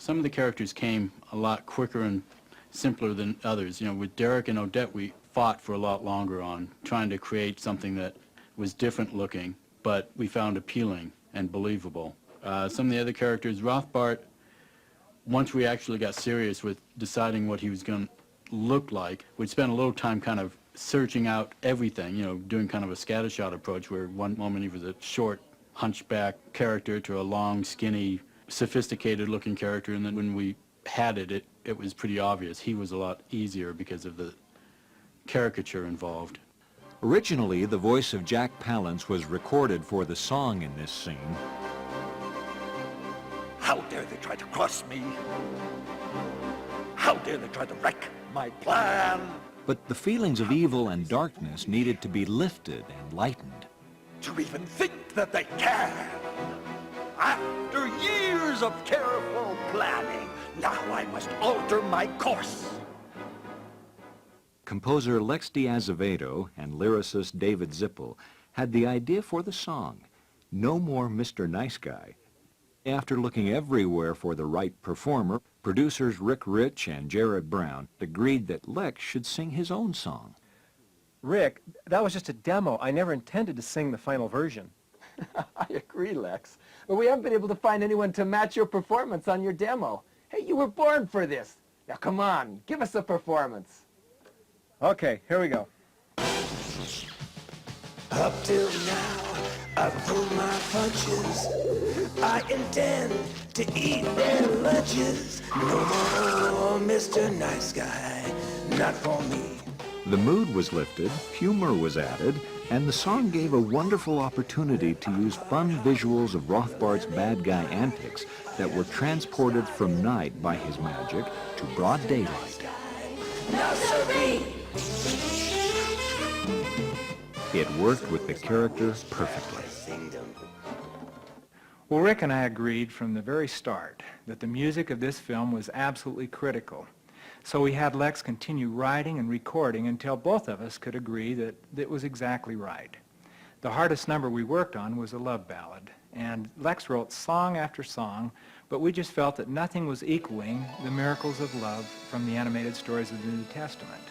Some of the characters came a lot quicker and simpler than others. You know, with Derek and Odette, we fought for a lot longer on trying to create something that was different looking, but we found appealing and believable. Some of the other characters, Rothbart, once we actually got serious with deciding what he was going to look like, we'd spend a little time kind of searching out everything, you know, doing kind of a scattershot approach where one moment he was a short, hunchback character to a long, skinny, sophisticated-looking character, and then when we had it, it was pretty obvious. He was a lot easier because of the caricature involved. Originally, the voice of Jack Palance was recorded for the song in this scene. How dare they try to cross me? How dare they try to wreck my plan? But the feelings of evil and darkness needed to be lifted and lightened. To even think that they can. After years of careful planning, now I must alter my course. Composer Lex de Azevedo and lyricist David Zippel had the idea for the song, No More Mr. Nice Guy. After looking everywhere for the right performer, producers Rick Rich and Jared Brown agreed that Lex should sing his own song. Rick, that was just a demo. I never intended to sing the final version. I agree, Lex. But we haven't been able to find anyone to match your performance on your demo. Hey, you were born for this. Now, come on, give us a performance. Okay, here we go. Up till now, I've pulled my punches. I intend to eat their lunches. No more Mr. Nice Guy, not for me. The mood was lifted, humor was added, and the song gave a wonderful opportunity to use fun visuals of Rothbart's bad guy antics that were transported from night by his magic to broad daylight. No, sirree! It worked with the character perfectly. Well, Rick and I agreed from the very start that the music of this film was absolutely critical. So we had Lex continue writing and recording until both of us could agree that it was exactly right. The hardest number we worked on was a love ballad, and Lex wrote song after song, but we just felt that nothing was equaling the miracles of love from the animated stories of the New Testament.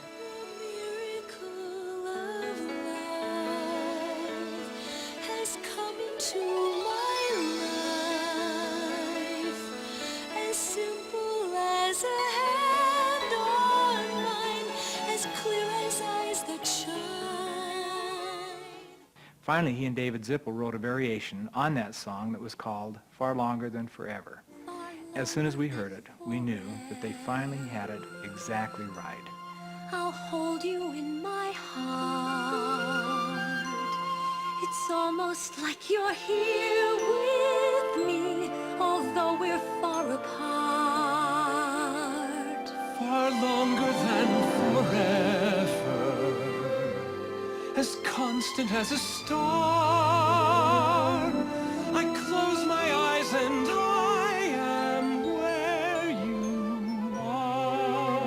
Finally, he and David Zippel wrote a variation on that song that was called Far Longer Than Forever. As soon as we heard it, we knew that they finally had it exactly right. I'll hold you in my heart. It's almost like you're here with me, although we're far apart. Far longer than forever, as constant as a star. I close my eyes and I am where you are.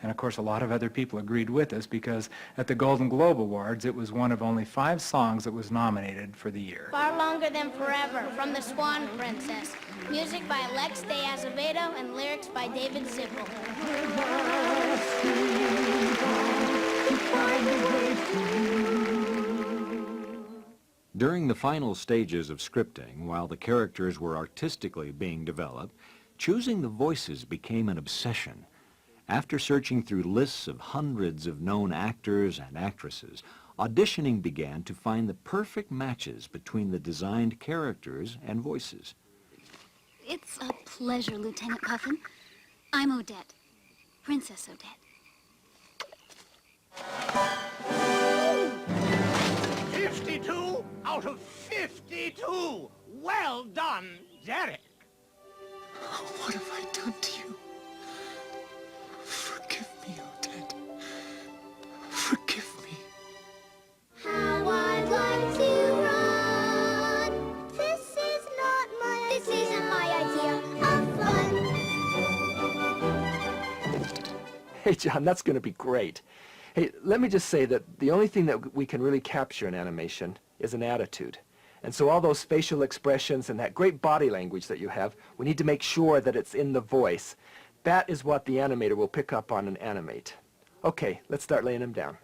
And of course, a lot of other people agreed with us because at the Golden Globe Awards, it was one of only 5 songs that was nominated for the year. Far Longer Than Forever from the Swan Princess. Music by Lex de Azevedo and lyrics by David Zippel. During the final stages of scripting, while the characters were artistically being developed, choosing the voices became an obsession. After searching through lists of hundreds of known actors and actresses, auditioning began to find the perfect matches between the designed characters and voices. It's a pleasure, Lieutenant Puffin. I'm Odette, Princess Odette. 52 out of 52. Well done, Derek. What have I done to you? Forgive me, Odette. Forgive me. How I'd like to run. This isn't my idea of fun. Hey, John, that's going to be great. Hey, let me just say that the only thing that we can really capture in animation is an attitude. And so all those facial expressions and that great body language that you have, we need to make sure that it's in the voice. That is what the animator will pick up on and animate. Okay, let's start laying them down.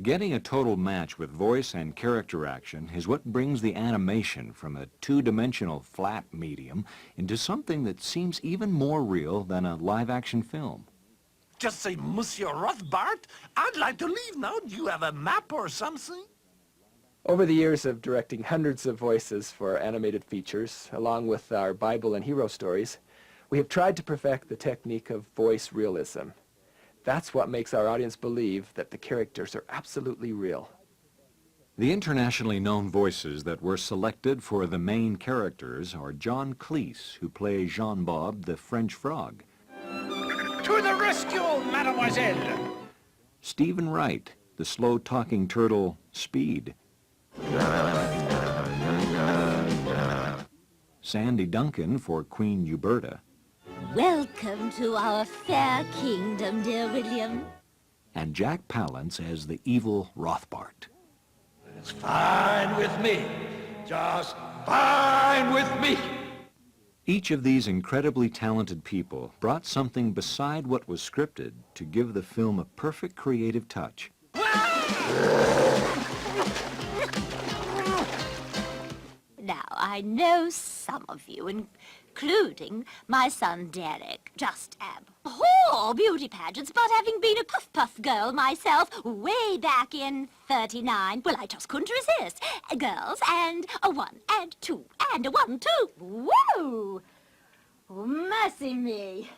Getting a total match with voice and character action is what brings the animation from a two-dimensional flat medium into something that seems even more real than a live-action film. Just say, Monsieur Rothbart, I'd like to leave now. Do you have a map or something? Over the years of directing hundreds of voices for animated features, along with our Bible and hero stories, we have tried to perfect the technique of voice realism. That's what makes our audience believe that the characters are absolutely real. The internationally known voices that were selected for the main characters are John Cleese, who plays Jean-Bob the French frog. To the rescue, mademoiselle! Stephen Wright, the slow-talking turtle Speed. Sandy Duncan for Queen Uberta. Welcome to our fair kingdom, dear William. And Jack Palance as the evil Rothbart. It's fine with me. Just fine with me. Each of these incredibly talented people brought something beside what was scripted to give the film a perfect creative touch. Now, I know some of you, including my son Derek, just abhor beauty pageants, but having been a puff-puff girl myself way back in 39, well, I just couldn't resist. Girls, and a 1, and 2, and a 1, 2. Whoa! Oh, mercy me.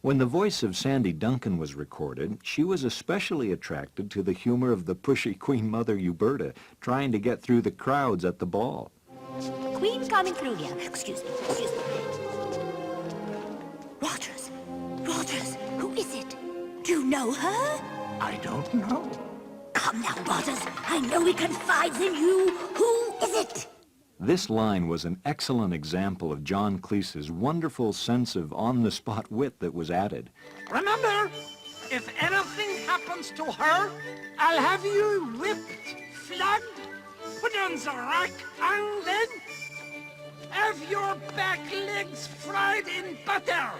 When the voice of Sandy Duncan was recorded, she was especially attracted to the humor of the pushy Queen Mother Uberta, trying to get through the crowds at the ball. Queen's coming through here. Excuse me, excuse me. Rogers, Rogers, who is it? Do you know her? I don't know. Come now, Rogers. I know he confides in you. Who is it? This line was an excellent example of John Cleese's wonderful sense of on-the-spot wit that was added. Remember, if anything happens to her, I'll have you whipped, flogged, put on the rack, and then have your back legs fried in butter.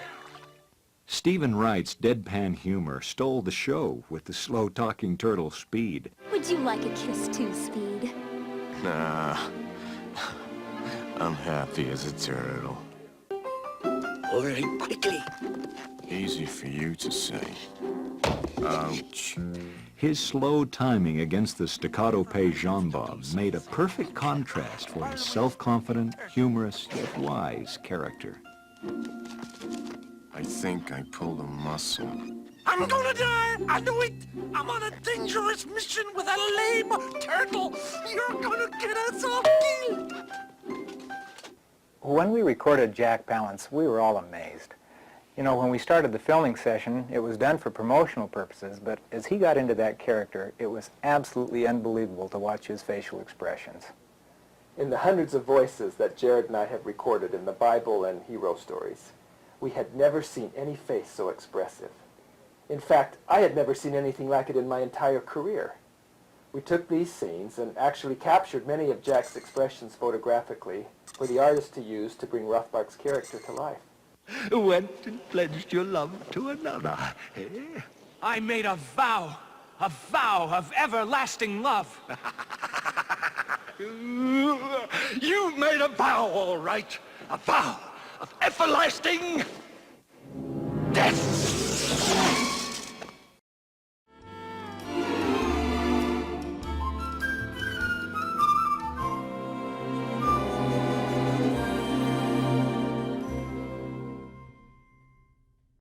Stephen Wright's deadpan humor stole the show with the slow-talking turtle Speed. Would you like a kiss too, Speed? Nah. I'm happy as a turtle. Hurry quickly. Easy for you to say. Ouch. His slow timing against the staccato pay Jean-Bob made a perfect contrast for his self-confident, humorous, yet wise character. I think I pulled a muscle. I'm gonna die. I know it. I'm on a dangerous mission with a lame turtle. You're gonna get us all killed. When we recorded Jack Palance, we were all amazed. You know, when we started the filming session, it was done for promotional purposes, but as he got into that character, it was absolutely unbelievable to watch his facial expressions. In the hundreds of voices that Jared and I have recorded in the Bible and hero stories, we had never seen any face so expressive. In fact, I had never seen anything like it in my entire career. We took these scenes and actually captured many of Jack's expressions photographically for the artist to use to bring Rothbart's character to life. Went and pledged your love to another. I made a vow of everlasting love. You made a vow, all right. A vow of everlasting death.